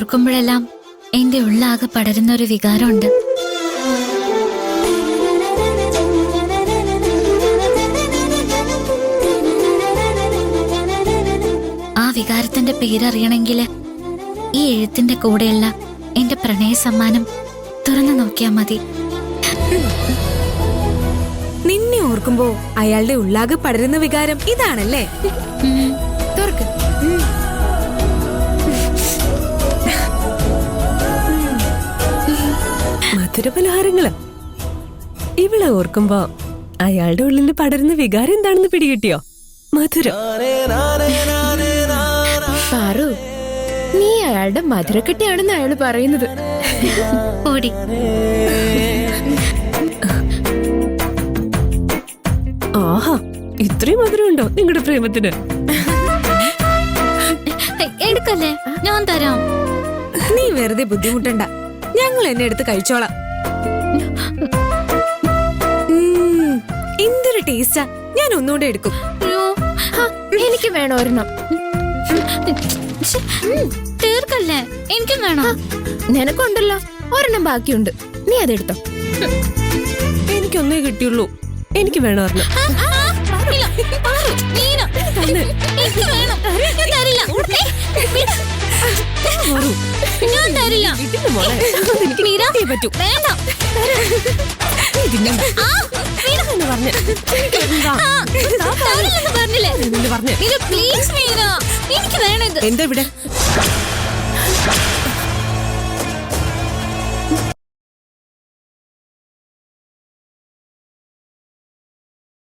ഓർക്കുമ്പോഴെല്ലാം എന്റെ ഉള്ളാകെ പടരുന്ന ഒരു വികാരമുണ്ട്. ആ വികാരത്തിന്റെ പേരറിയണമെങ്കിൽ ഈ എഴുത്തിന്റെ കൂടെയുള്ള എന്റെ പ്രണയ സമ്മാനം തുറന്നു നോക്കിയാ മതി. നിന്നെ ഓർക്കുമ്പോ അയാളുടെ ഉള്ളാകെ പടരുന്ന വികാരം ഇതാണല്ലേ? തുറക്ക്. മധുരപലഹാരങ്ങള്. ഇവളെ ഓർക്കുമ്പോ അയാളുടെ ഉള്ളിൽ പടരുന്ന വികാരം എന്താണെന്ന് പിടികിട്ടിയോ? മധുരം. പാറു, നീ അയാളുടെ മധുരക്കെട്ടിയാണെന്ന് അയാള് പറയുന്നത്. ഓടി. ആഹാ, ഇത്രയും മധുരമുണ്ടോ നിങ്ങളുടെ പ്രേമത്തിന്? എടുക്കല്ലേ, ഞാൻ തരാം. നീ വെറുതെ ബുദ്ധിമുട്ടണ്ട, ഞങ്ങൾ എന്നെ എടുത്ത് കഴിച്ചോളാം. എന്തൊരു ടേസ്റ്റാ. ഞാൻ ഒന്നുകൂടെ എടുക്കും. എനിക്ക് വേണം ഒരെണ്ണം. തീർക്കല്ലേ, എനിക്കും വേണം. നിനക്കുണ്ടല്ലോ ഒരെണ്ണം ബാക്കിയുണ്ട്, നീ അതെടുത്തോ. എനിക്കൊന്നേ കിട്ടിയുള്ളൂ, എനിക്ക് വേണം ഒരെണ്ണം. എന്താ ഇവിടെ?